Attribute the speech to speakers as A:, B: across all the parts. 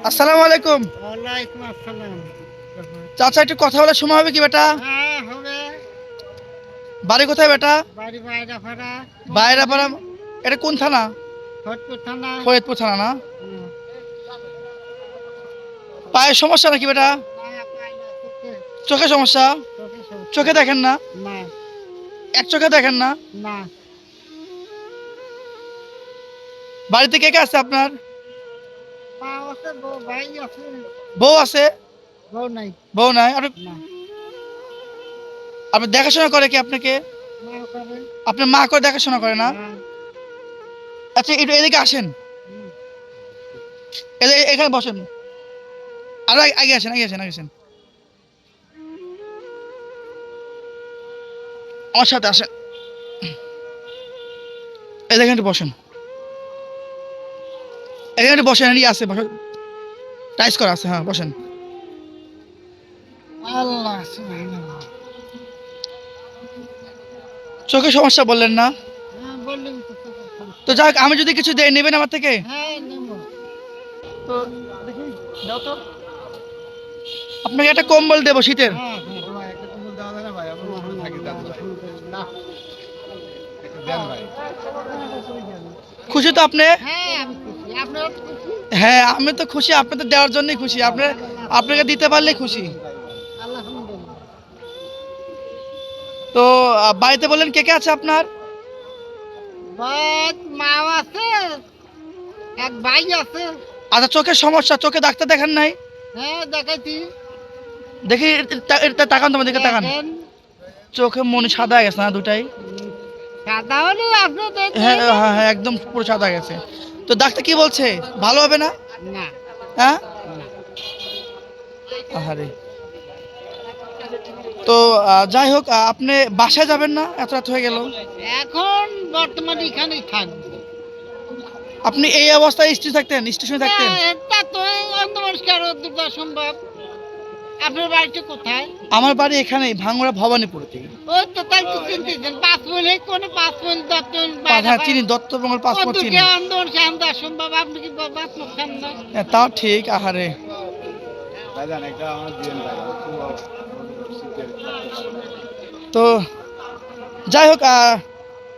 A: আসসালামু আলাইকুম।
B: ওয়ালাইকুম আসসালাম।
A: চাচা একটু কথা বলার সময় হবে কি বেটা?
B: হ্যাঁ হবে।
A: বাড়ি কোথায় বেটা?
B: বাড়ি বাইরাপাড়া।
A: বাইরাপাড়া। এটা কোন থানা?
B: ফরিদপুর থানা।
A: ফরিদপুর থানা না?
B: হুম।
A: পায়ের সমস্যা নাকি বেটা?
B: না, পাই না,
A: চোখে সমস্যা?
B: চোখে সমস্যা।
A: চোখে দেখেন না?
B: না
A: এক চোখে দেখেন না?
B: না,
A: বাড়িতে কে কে আছে আপনার?
B: পা আছে, ভাই আছে।
A: বউ আছে?
B: বউ নাই।
A: বউ নাই? আপনি
B: না,
A: আপনি দেখাশোনা করে কি আপনাকে?
B: মা করে।
A: আপনার মা করে দেখাশোনা করে না?
B: হ্যাঁ।
A: আচ্ছা একটু এদিকে আসেন।
B: হুম।
A: এখানে বসেন। আরো আগে আসেন, আগে আসেন, আগে আসেন। আমার সাথে আসেন। এই দেখেন একটু বসেন। এখানে একটু বসেন, এদিকে আছে বসেন। টাইস করা আছে, হ্যাঁ বসেন।
B: আল্লাহ সুবহানাল্লাহ।
A: চোখে সমস্যা বললেন না?
B: হ্যাঁ বললেন তো চোখের সমস্যা।
A: তো যাক, আমি যদি কিছু দেই নেবেন আমার থেকে?
B: হ্যাঁ নেব।
A: তো দেখি দাও তো। আপনাকে একটা কম্বল দেবো শীতের।
B: হ্যাঁ হ্যাঁ।
C: ভাই একটা কম্বল দেওয়া যায় না ভাই? আমরা উপরে থাকি দাদু ভাই।
B: আলহামদুলিল্লাহ।
C: একটা দেন ভাই।
A: খুশি তো আপনি?
B: হ্যাঁ আমি খুশি, আপনারা তো খুশি।
A: হ্যাঁ আমি তো খুশি, আপনি তো দেওয়ার জন্যই খুশি। আপনাকে দিতে পারলে খুশি।
B: আলহামদুলিল্লাহ।
A: তো বাড়িতে বললেন কে কে আছে আপনার?
B: বাদ মা আছে, এক ভাই আছে।
A: আচ্ছা চোখের সমস্যা, চোখে ডাক্তার দেখান নাই?
B: হ্যাঁ দেখাইছি।
A: দেখি এটা তাকান, তোমার দিকে তাকান।
B: দেখেন,
A: চোখে মনে সাদা হয়ে গেছে না দুটাই?
B: সাদা হলে আপনি
A: হ্যাঁ
B: দেখবেন।
A: হ্যাঁ হ্যাঁ, একদম পুরো সাদা হয়ে গেছে। তো ডাক্তার কি বলছে, ভালো হবে না?
B: না
A: হ্যাঁ।
B: না।
A: আহারে। তো যাই হোক, আপনি বাসায় যাবেন না? এত রাত হয়ে গেল।
B: এখন বর্তমানে এখানেই থাকবো।
A: আপনি এই অবস্থায় স্টেশনে থাকতেন?
B: তা তো অন্য মানুষকে আরো দুটো সম্ভব। আপনার বাড়িটা কোথায়?
A: আমার বাড়ি এখানেই, ভাঙ্গুড়া ভবানীপুরে।
B: ওই তো তাই তো চিনতেছেন, 5 মিনিট হলে কোনো 5 মিনিট 10 মিনিট
A: হ্যাঁ চিনি, দত্তবঙ্গের পাসপোর্ট চিনি।
B: অন্য মানুষকে আনতে অসম্ভব। আপনি কি বাপ মুখ খান না?
A: হ্যাঁ, তাও ঠিক। আহারে।
C: ভাই জান একটা আমার দিয়েন ভাই। শীতের থাকতে পারে না।
A: তো যাই হোক,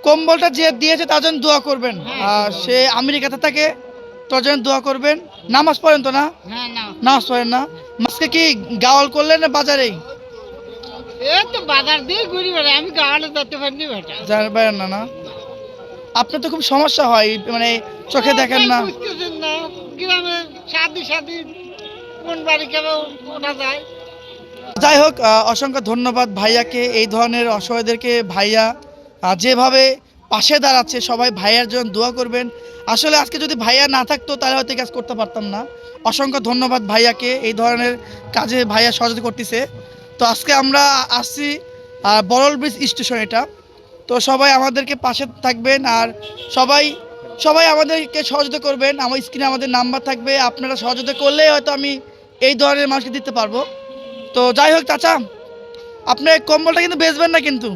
A: কম্বলটা যে দিয়েছে তার জন্য দোয়া করবেন। সে আমেরিকাতে থাকে, তার জন্য দোয়া করবেন। নামাজ পড়েন তো না?
B: হ্যাঁ না,
A: নামাজ পড়েন না? মাছকে কি গাওয়াল করলেন না বাজারেই?
B: এই তো বাজার দিয়ে ঘুরি বেড়াই, আমি গাওয়ালে যেতে পারিনি বেটা।
A: যাবেন না না? আপনার তো খুব সমস্যা হয়, মানে চোখে দেখেন না।
B: বুঝতেছেন না, গ্রামে শাদি শাদি কোন বাড়ি কেমন ওঠা যায়।
A: যাই হোক, অসংখ্য ধন্যবাদ ভাইয়াকে। এই ধরনের অসহায়দেরকে ভাইয়া যেভাবে পাশে দাঁড়াচ্ছে, সবাই ভাইয়ার জন্য দোয়া করবেন। আসলে আজকে যদি ভাইয়া না থাকতো তাহলে হয়তো এই কাজ করতে পারতাম না। অসংখ্য ধন্যবাদ ভাইয়াকে, এই ধরনের কাজে ভাইয়া সহযোগিতা করতেছে। তো আজকে আমরা আসছি বড়ল ব্রিজ স্টেশন এটা। তো সবাই আমাদেরকে পাশে থাকবেন, আর সবাই সবাই আমাদেরকে সহযোগিতা করবেন। আমার স্ক্রিনে আমাদের নাম্বার থাকবে, আপনারা সহযোগিতা করলেই হয়তো আমি এই ধরনের মানুষকে দিতে পারবো। তো যাই হোক চাচা, আপনি কম্বলটা কিন্তু বেচবেন না কিন্তু,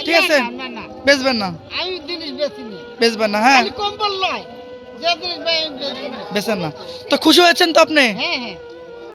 A: ঠিক আছে?
B: না না না,
A: বেচবেন না?
B: আমি জিনিস বেশি নেই।
A: বেচবেন না? হ্যাঁ
B: খালি কম্বল নয়, যে জিনিস বেশি নেই।
A: বেচেন না। তো খুশি হয়েছেন তো আপনি?
B: হ্যাঁ হ্যাঁ।